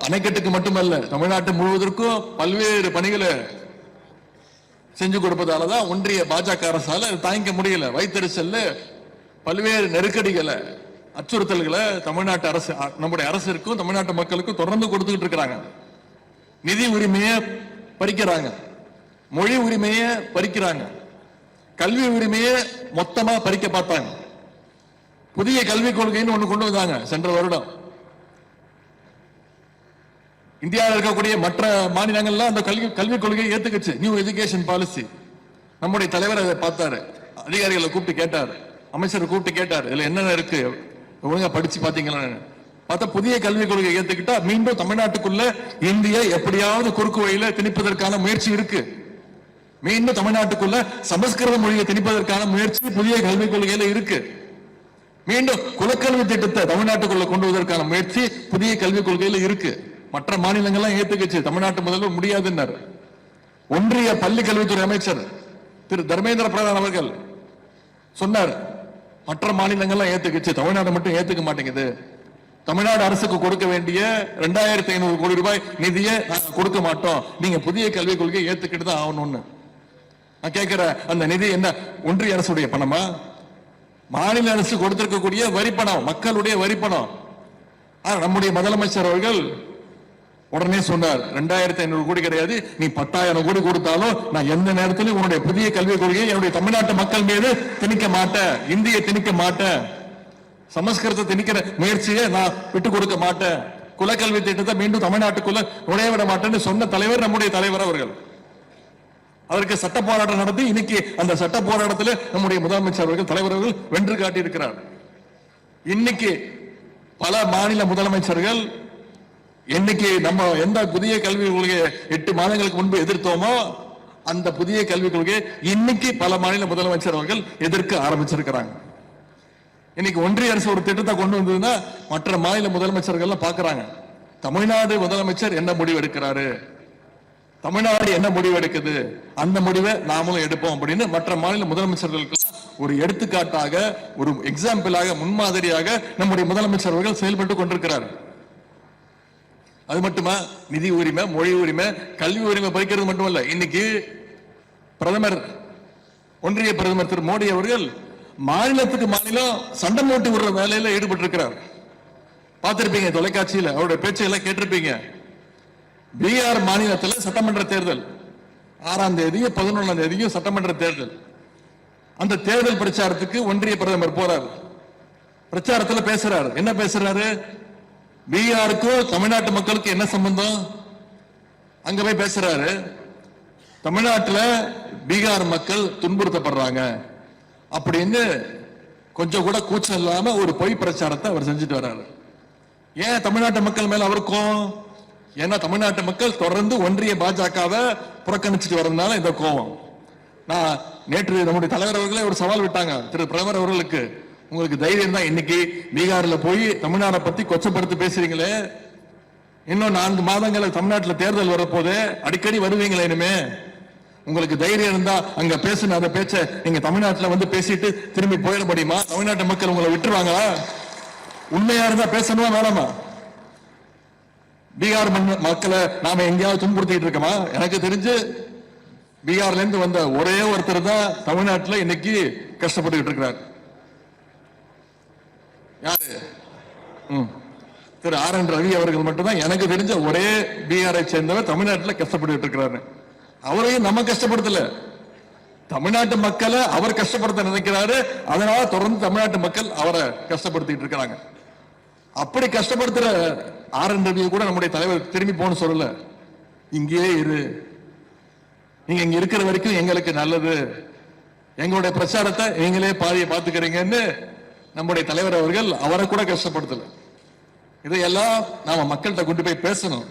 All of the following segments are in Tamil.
அணைக்கட்டுக்கு மட்டுமல்ல, தமிழ்நாட்டு முழுவதற்கும் பல்வேறு பணிகளை செஞ்சு கொடுப்பதாலதான் ஒன்றிய பாஜக அரசால தாங்கிக்க முடியல. வைத்தறிச்சல்ல பல்வேறு நெருக்கடிகளை, அச்சுறுத்தல்களை தமிழ்நாட்டு அரசு, நம்முடைய அரசிற்கும் தமிழ்நாட்டு மக்களுக்கும் தொடர்ந்து கொடுத்துக்கிட்டு இருக்கிறாங்க. நிதி உரிமையை பறிக்கிறாங்க, மொழி உரிமையை பறிக்கிறாங்க, கல்வி உரிமையை மொத்தமா பறிக்க பார்த்தாங்க. புதிய கல்விக் கொள்கைன்னு ஒண்ணு கொண்டு வந்தாங்க சென்ற வருடம். இந்தியாவில் இருக்கக்கூடிய மற்ற மாநிலங்கள்லாம் அந்த கல்விக் கொள்கையை ஏத்துக்குச்சு, நியூ எஜுகேஷன் பாலிசி. நம்முடைய தலைவர் அதை பார்த்தாரு, அதிகாரிகளை கூப்பிட்டு கேட்டாரு, அமைச்சர் கூப்பிட்டு கேட்டாரு, இதுல என்னென்ன இருக்கு ஒழுங்கா படிச்சு பாத்தீங்களா பார்த்தா புதிய கல்விக் கொள்கையை ஏத்துக்கிட்டா மீண்டும் தமிழ்நாட்டுக்குள்ள இந்திய எப்படியாவது குறுக்கு வழியில திணிப்பதற்கான முயற்சி இருக்கு. மீண்டும் தமிழ்நாட்டுக்குள்ள சமஸ்கிருத மொழியை திணிப்பதற்கான முயற்சி புதிய கல்விக் கொள்கையில இருக்கு. மீண்டும் குலக்கல்வி திட்டத்தை தமிழ்நாட்டுக்குள்ள கொண்டு வருவதற்கான முயற்சி புதிய கல்விக் கொள்கையில இருக்கு. மற்ற மாநிலங்கள்லாம் ஏத்துக்குச்சு, தமிழ்நாட்டு முதல்வர் முடியாதுன்னாரு. ஒன்றிய பள்ளி கல்வித்துறை அமைச்சர் திரு தர்மேந்திர பிரதான் அவர்கள் சொன்னார், மற்ற மாநிலங்கள்லாம் ஏத்துக்குச்சு, தமிழ்நாடு மட்டும் ஏத்துக்க மாட்டேங்குது. தமிழ்நாடு அரசுக்கு கொடுக்க வேண்டிய 2500 கோடி ரூபாய் நிதியை நாங்க கொடுக்க மாட்டோம், நீங்க புதிய கல்விக் கொள்கையை ஏத்துக்கிட்டு தான் ஆகணும்னு. நான் கேட்கிற அந்த நிதி என்ன ஒன்றிய அரசுடைய பணமா? மாநில அரசு கொடுத்திருக்கக்கூடிய வரி பணம், மக்களுடைய வரி பணம். நம்முடைய முதலமைச்சர் அவர்கள் உடனே சொன்னார், 2500 கோடி கிடையாது, நீ 10,000 கோடி கொடுத்தாலும் நான் எந்த நேரத்திலும் உன்னுடைய புதிய கல்விக் கொள்கையை என்னுடைய தமிழ்நாட்டு மக்கள் மீது திணிக்க மாட்டேன், இந்திய திணிக்க மாட்டேன், சமஸ்கிருத திணிக்கிற முயற்சியை நான் விட்டு கொடுக்க மாட்டேன், குலக்கல்வி திட்டத்தை மீண்டும் தமிழ்நாட்டுக்குள்ள நுழைய விட மாட்டேன்னு சொன்ன தலைவர் நம்முடைய தலைவர் அவர்கள். அதற்கு சட்ட போராட்டம் நடத்தி இன்னைக்கு அந்த சட்ட போராட்டத்தில் நம்முடைய முதலமைச்சர் அவர்கள், தலைவர் அவர்கள் வென்று காட்டியிருக்கிறார். இன்னைக்கு பல மாநில முதலமைச்சர்கள் இன்னைக்கு நம்ம எந்த புதிய கல்விக் கொள்கையை 8 மாதங்களுக்கு முன்பு எதிர்த்தோமோ அந்த புதிய கல்விக் கொள்கையை இன்னைக்கு பல மாநில முதலமைச்சர் அவர்கள் எதிர்க்க ஆரம்பிச்சிருக்கிறாங்க. இன்னைக்கு ஒன்றிய அரசு ஒரு திட்டத்தை கொண்டு வந்ததுன்னா மற்ற மாநில முதலமைச்சர்கள் பாக்குறாங்க, தமிழ்நாடு முதலமைச்சர் என்ன முடிவு எடுக்கிறாரு, தமிழ்நாடு என்ன முடிவு எடுக்குது, அந்த முடிவை நாமளும் எடுப்போம் அப்படின்னு மற்ற மாநில முதலமைச்சர்களுக்கு ஒரு எடுத்துக்காட்டாக, ஒரு எக்ஸாம்பிளாக, முன்மாதிரியாக நம்முடைய முதலமைச்சர் அவர்கள் செயல்பட்டு கொண்டிருக்கிறார். அது மட்டுமா, நிதி உரிமை, மொழி உரிமை, கல்வி உரிமை பறிக்கிறது மட்டுமல்ல, இன்னைக்கு பிரதமர், ஒன்றிய பிரதமர் திரு மோடி அவர்கள் மாநிலத்துக்கு மாநிலம் சண்டை மூட்டி விடுற வேலையில ஈடுபட்டு இருக்கிறார். பார்த்திருப்பீங்க தொலைக்காட்சியில அவருடைய பேச்சையெல்லாம் கேட்டிருப்பீங்க. பீகார் மாநிலத்தில் சட்டமன்ற தேர்தல் 6ஆம் தேதியும் 11ஆம் தேதியும் சட்டமன்ற தேர்தல். அந்த தேர்தல் பிரச்சாரத்துக்கு ஒன்றிய பிரதமர் போறார். பிரச்சாரத்தில் பேசுறாரு. என்ன பேசுறாரு? பீகாருக்கும் தமிழ்நாட்டு மக்களுக்கு என்ன சம்பந்தம்? அங்க போய் பேசுறாரு, தமிழ்நாட்டில் பீகார் மக்கள் துன்புறுத்தப்படுறாங்க அப்படின்னு கொஞ்சம் கூட கூச்சம் இல்லாம ஒரு பொய் பிரச்சாரத்தை அவர் செஞ்சுட்டு வர்றாரு. ஏன் தமிழ்நாட்டு மக்கள் மேல அவருக்கும்? ஏன்னா தமிழ்நாட்டு மக்கள் தொடர்ந்து ஒன்றிய பாஜகவை புறக்கணிச்சுட்டு வர்றதுனால இந்த கோபம். நான் நேற்று நம்முடைய தலைவர் அவர்களே ஒரு சவால் விட்டாங்க திரு பிரதமர் அவர்களுக்கு, உங்களுக்கு தைரியம் தான் இன்னைக்கு பீகார்ல போய் தமிழ்நாட்டை பத்தி கொச்சப்படுத்தி பேசுறீங்களே, இன்னும் 4 மாதங்கள் தமிழ்நாட்டில் தேர்தல் வரப்போது, அடிக்கடி வருவீங்களே, இனிமே உங்களுக்கு தைரியம் இருந்தா அங்க பேசுன அந்த பேச்ச நீங்க தமிழ்நாட்டில் வந்து பேசிட்டு திரும்பி போயிட முடியுமா? தமிழ்நாட்டு மக்கள் உங்களை விட்டுருவாங்களா? உண்மையா இருந்தா பேசணுமா வேணாமா? பீகார் மக்களை நாம எங்கேயாவது துன்புறுத்திட்டு இருக்கோமா? எனக்கு தெரிஞ்சு பீகார்ல இருந்து வந்த ஒரே ஒருத்தர் தான் தமிழ்நாட்டில் இன்னைக்கு கஷ்டப்பட்டு இருக்கிறார். யாரு? திரு RN ரவி அவர்கள் மட்டும்தான் எனக்கு தெரிஞ்ச ஒரே பீகாரை சேர்ந்தவர் தமிழ்நாட்டில் கஷ்டப்பட்டு இருக்கிறாரு. அவரையும் நம்ம கஷ்டப்படுத்தல, தமிழ்நாட்டு மக்களை அவர் கஷ்டப்படுத்த நினைக்கிறாரு. அதனால தொடர்ந்து தமிழ்நாட்டு மக்கள் அவரை கஷ்டப்படுத்திட்டு இருக்கிறாங்க. அப்படி கஷ்டப்படுத்துற RN ரவியை கூட நம்முடைய தலைவர் திரும்பி போன்னு சொல்லல, இங்கேயே இரு, நீங்க இங்க இருக்கிற வரைக்கும் எங்களுக்கு நல்லது, எங்களுடைய பிரச்சாரத்தை நீங்களே பாதியை பார்த்துக்கிறீங்கன்னு நம்முடைய தலைவர் அவர்கள் அவரை கூட கஷ்டப்படுத்தல. இதையெல்லாம் நாம மக்கள்கிட்ட கொண்டு போய் பேசணும்.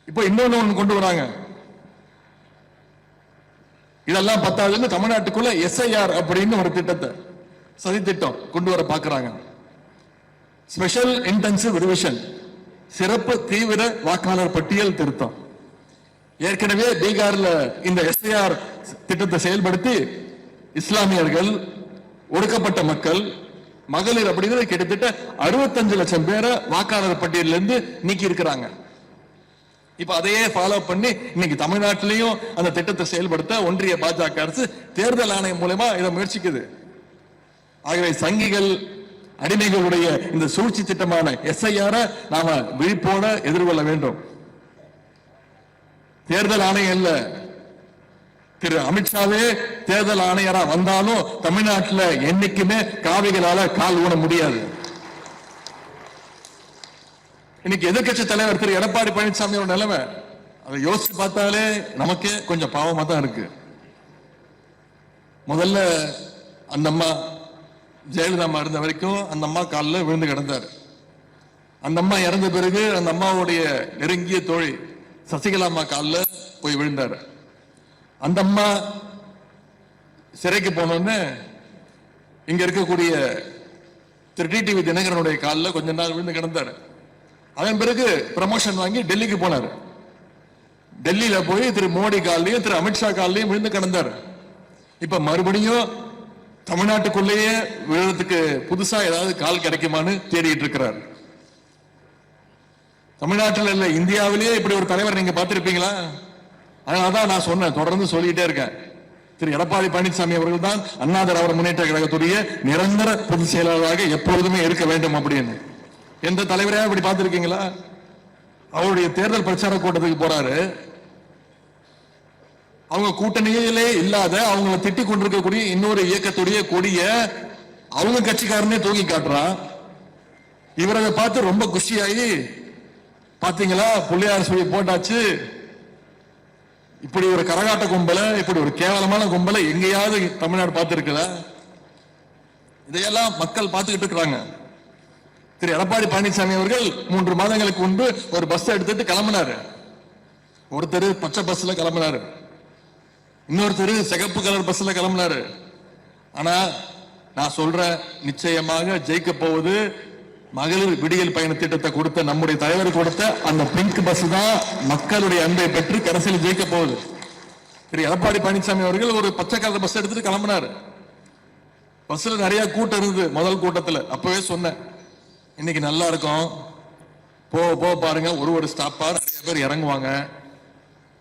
இப்போ இன்னொன்னு கொண்டு வராங்க. இதெல்லாம் பத்தாதுன்னு தமிழ்நாட்டுக்குள்ள SIR அப்படின்னு ஒரு திட்டத்தை, சதி திட்டம் கொண்டு வர பாக்குறாங்க. ஸ்பெஷல் இன்டென்சிவ் ரிவிஷன், சிறப்பு தீவிர வாக்காளர் பட்டியல் திருத்தம். ஏற்கனவே பீகார்ல இந்த SIR திட்டத்தை செயல்படுத்தி இஸ்லாமியர்கள், ஒடுக்கப்பட்ட மக்கள், மகளிர் அப்படிங்கிறது கிட்டத்தட்ட 65 லட்சம் பேரை வாக்காளர் பட்டியலில் இருந்து நீக்கி இருக்கிறாங்க. இப்ப அதையே ஃபாலோ பண்ணி இன்னைக்கு தமிழ்நாட்டிலையும் அந்த திட்டத்தை செயல்படுத்த ஒன்றிய பாஜக அரசு தேர்தல் ஆணையம் மூலமா இதை முயற்சிக்குது. ஆகவே சங்கிகள் அடிமைகளுடைய இந்த சூழ்ச்சி திட்டமான SIR நாம விழிப்போட எதிர்கொள்ள வேண்டும். தேர்தல் ஆணையம் இல்ல, திரு அமித்ஷாவே தேர்தல் ஆணையரா வந்தாலும் தமிழ்நாட்டில் என்னைக்குமே காவிகளால கால் ஊன முடியாது. இன்னைக்கு எதிர்கட்சி தலைவர் திரு எடப்பாடி பழனிசாமியோட நிலைமை அதை யோசிச்சு பார்த்தாலே நமக்கு கொஞ்சம் பாவமா தான் இருக்கு. முதல்ல அந்த அம்மா ஜெயலலிதா அம்மா இருந்த வரைக்கும் அந்த அம்மா காலில் விழுந்து கிடந்தார். அந்த அம்மா இறந்த பிறகு அந்த அம்மாவுடைய நெருங்கிய தோழி சசிகலா அம்மா காலில் போய் விழுந்தார். அந்த அம்மா சிறைக்கு போனோன்னு இங்க இருக்கக்கூடிய திரு டிடிவி தினகரனுடைய காலில் கொஞ்ச நாள் விழுந்து கிடந்தார். அதன் பிறகு ப்ரமோஷன் வாங்கி டெல்லிக்கு போனார். டெல்லியில போய் திரு மோடி காலையும் திரு அமித்ஷா காலையும் விழுந்து கிடந்தார். இப்ப மறுபடியும் தமிழ்நாட்டுக்குள்ளேயே விழுறதுக்கு புதுசா ஏதாவது கால் கிடைக்குமான்னு தேடிட்டு இருக்கிறார். தமிழ்நாட்டில் இல்ல, இந்தியாவிலேயே இப்படி ஒரு தலைவர் நீங்க பார்த்திருப்பீங்களா? அதனாலதான் நான் சொன்னேன், தொடர்ந்து சொல்லிட்டே இருக்கேன், திரு எடப்பாடி பழனிசாமி அவர்கள் தான் அண்ணா திராவிட முன்னேற்ற கழகத்துடைய நிரந்தர பொதுச் செயலாளராக எப்பொழுதுமே இருக்க வேண்டும் அப்படின்னு. எந்த தலைவரையா இப்படி பார்த்திருக்கீங்களா? அவருடைய தேர்தல் பிரச்சார கூட்டத்துக்கு போறாரு, அவங்க கூட்டணியிலே இல்லாத அவங்களை திட்டிக் கொண்டிருக்கக்கூடிய இன்னொரு இயக்கத்துடைய கொடிய அவங்க கட்சிக்காரனே தூக்கி காட்டுறான். இவரை பார்த்து ரொம்ப குஷியாகி, பாத்தீங்களா பிள்ளையார் சொல்லி போட்டாச்சு, இப்படி ஒரு கரகாட்ட கும்பலை, இப்படி ஒரு கேவலமான கும்பலை எங்கேயாவது தமிழ்நாடு பார்த்திருக்குதா? இதையெல்லாம் மக்கள் பார்த்துக்கிட்டு இருக்கிறாங்க. திரு எடப்பாடி பழனிசாமி அவர்கள் 3 மாதங்களுக்கு முன்பு ஒரு பஸ் எடுத்துட்டு கிளம்பினாரு. ஒருத்தர் பச்சை பஸ்ல கிளம்பினாரு, இன்னொருத்தர் சிகப்பு கலர் பஸ்ல கிளம்பினாரு. ஆனா நான் சொல்றேன், நிச்சயமாக ஜெயிக்க போவது மகளிர் விடியல் பயண திட்டத்தை கொடுத்த நம்முடைய தலைவர் கொடுத்த அந்த பிங்க் பஸ் தான் மக்களுடைய அன்பை பெற்று கடைசியில் ஜெயிக்க போகுது. திரு எடப்பாடி பழனிசாமி அவர்கள் ஒரு பச்சை கலர் பஸ் எடுத்துட்டு கிளம்பினாரு. பஸ்ல நிறைய கூட்டம் இருந்தது. முதல் கூட்டத்தில் அப்பவே சொன்னேன், இன்னைக்கு நல்லா இருக்கும், போ பாருங்க, ஒரு ஸ்டாப்பா நிறைய பேர் இறங்குவாங்க.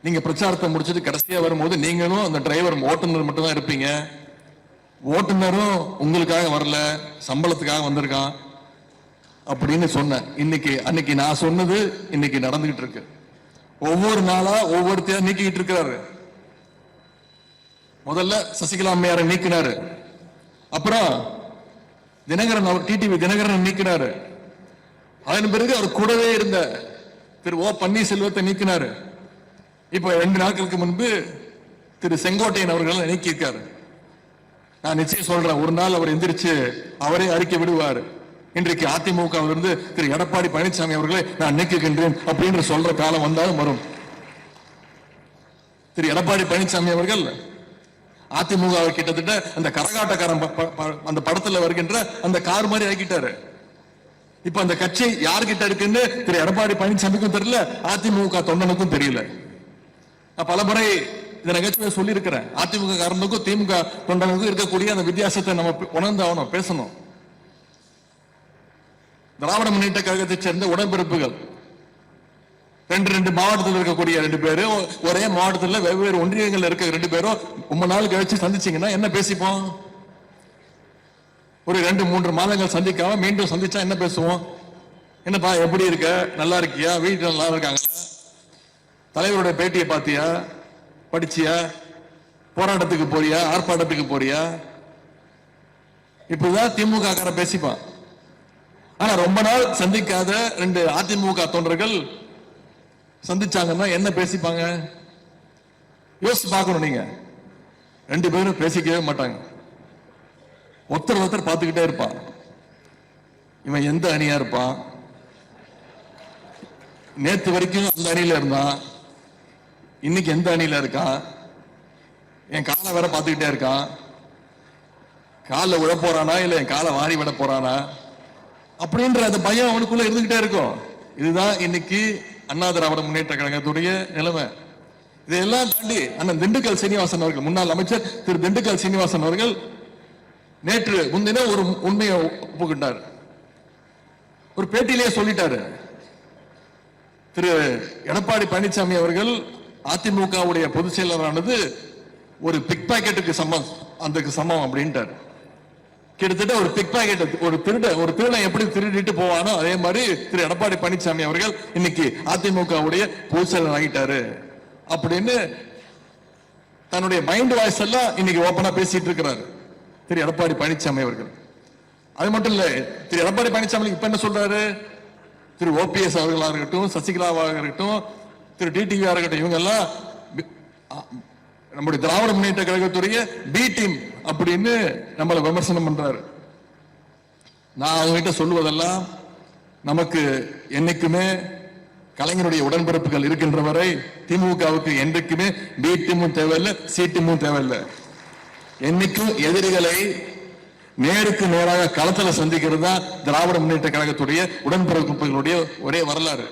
நீங்க பிரச்சாரத்தை முடிச்சுட்டு கடைசியா வரும்போது நீங்களும் அந்த டிரைவர் ஓட்டுநர் மட்டும் தான் இருப்பீங்க. ஓட்டுநரும் உங்களுக்காக வரல, சம்பளத்துக்காக வந்திருக்கான் அப்படின்னு சொன்னேன். அன்னைக்கு நான் சொன்னது இன்னைக்கு நடந்துகிட்டு இருக்கு. ஒவ்வொரு நாளா ஒவ்வொருத்தையா நீக்கிட்டு இருக்கிறாரு. முதல்ல சசிகலா அம்மையாரை நீக்கினாரு, அப்புறம் தினகரன், அவர் டிடிவி தினகரன் நீக்கினாரு. அதன் பிறகு அவர் கூடவே இருந்த திரு ஓ பன்னீர்செல்வத்தை நீக்கினாரு. இப்ப 2 நாட்களுக்கு முன்பு திரு செங்கோட்டையன் அவர்கள் நீக்கியிருக்காரு. நான் நிச்சயம் சொல்றேன், ஒரு நாள் அவர் எந்திரிச்சு அவரே அறிக்கை விடுவார், இன்றைக்கு அதிமுக இருந்து திரு எடப்பாடி பழனிசாமி அவர்களை நான் நீக்குகின்றேன் அப்படின்னு சொல்ற காலம் வந்தாலும் வரும். திரு எடப்பாடி பழனிசாமி அவர்கள் அதிமுக கிட்டத்தட்ட அந்த கரகாட்டக்காரன் அந்த படத்துல வருகின்ற அந்த கார் மாதிரி ஆக்கிட்டாரு. இப்ப அந்த கட்சி யார்கிட்ட இருக்குன்னு திரு எடப்பாடி பழனிசாமிக்கும் தெரியல, அதிமுக தொண்டனுக்கும் தெரியல. நான் பலமுறை இந்த நிகழ்ச்சியில சொல்லி இருக்கிறேன், அதிமுக காரனுக்கும் திமுக தொண்டனுக்கும் இருக்கக்கூடிய அந்த வித்தியாசத்தை நம்ம உணர்ந்தாகணும், பேசணும். திராவிட முன்னேற்ற கழகத்தை சேர்ந்த உடன்பிறப்புகள் 2 மாவட்டத்தில் இருக்கக்கூடிய 2 பேரும், ஒரே மாவட்டத்தில் வெவ்வேறு ஒன்றியங்கள் இருக்க 2 பேரும் ரொம்ப நாள் கழிச்சு சந்திச்சீங்கன்னா என்ன பேசிப்போம்? ஒரு 2-3 மாதங்கள் சந்திக்காம மீண்டும் சந்திச்சா என்ன பேசுவோம்? என்னப்பா எப்படி இருக்க, நல்லா இருக்கியா, வீட்டுல நல்லா இருக்காங்களா, தலைவருடைய பேட்டியை பாத்தியா, படிச்சியா, போராட்டத்துக்கு போறியா, ஆர்ப்பாட்டத்துக்கு போறியா? இப்படிதான் திமுக கார பேசிப்பான். ஆனா ரொம்ப நாள் சந்திக்காத 2 அதிமுக தொண்டர்கள் சந்திச்சாங்கன்னா என்ன பேசிப்பாங்க? யோசிச்சு பார்க்கணும். நீங்க 2 பேரும் பேசிக்கவே மாட்டாங்க, ஒருத்தர் பார்த்துக்கிட்டே இருப்பான். இவன் எந்த அணியா இருப்பான், நேத்து வரைக்கும் அந்த அணியில இருந்தான், இன்னைக்கு எந்த அணியில இருக்கான், என் காலை வேற பார்த்துக்கிட்டே இருக்கான், காலை விட போறானா இல்ல என் காலை வாரி விட போறானா அப்படின்ற அந்த பயம் அவனுக்குள்ள இருந்துகிட்டே இருக்கும். இதுதான் இன்னைக்கு அண்ணா திராவிட முன்னேற்ற கழகத்துடைய நிலைமை. இதையெல்லாம் தாண்டி அண்ணன் திண்டுக்கல் சீனிவாசன் அவர்கள், முன்னாள் அமைச்சர் திரு திண்டுக்கல் சீனிவாசன் அவர்கள் நேற்று முன்தினம் ஒரு உண்மையை ஒப்புக்கிட்டார். ஒரு பேட்டியிலேயே சொல்லிட்டாரு. திரு எடப்பாடி பழனிசாமி அவர்கள் அதிமுகவுடைய பொதுச் செயலரானது ஒரு பிக் பாக்கெட்டுக்கு சமம் அப்படின்ட்டார். கிட்டத்தட்ட ஒரு பிக் பாக்கெட், ஒரு திருடன் எப்படி திருடிட்டு போவானோ அதே மாதிரி திரு எடப்பாடி பழனிசாமி அவர்கள் இன்னைக்கு அதிமுகவுடைய பொதுச் செயலர் ஆகிட்டாரு அப்படின்னு தன்னுடைய மைண்ட் வாய்ஸ் எல்லாம் இன்னைக்கு ஓபனா பேசிட்டு இருக்கிறார் திரு எடப்பாடி பழனிசாமி அவர்கள். அது மட்டும் இல்ல, திரு எடப்பாடி பழனிசாமி இப்ப என்ன சொல்றாரு? திரு ஓபிஎஸ் அவர்களாக இருக்கட்டும், சசிகலாவாக இருக்கட்டும், திரு டிடிவி இருக்கட்டும், இவங்க எல்லாம் நம்முடைய திராவிட முன்னேற்ற கழகத்துடைய பி டீம் அப்படின்னு நம்மளை விமர்சனம் பண்றாரு. நான் அவங்ககிட்ட சொல்லுவதெல்லாம், நமக்கு என்னைக்குமே கலைஞருடைய உடன்பிறப்புகள் இருக்கின்ற வரை திமுகவுக்கு என்றைக்குமே பி டீமும் தேவையில்லை, சி டீமும் தேவையில்லை. என்னைக்கும் எதிரிகளை நேருக்கு நேராக களத்தில் சந்திக்கிறது தான் திராவிட முன்னேற்ற கழகத்துடைய உடன்பிறப்புகளுடைய ஒரே வரலாறு.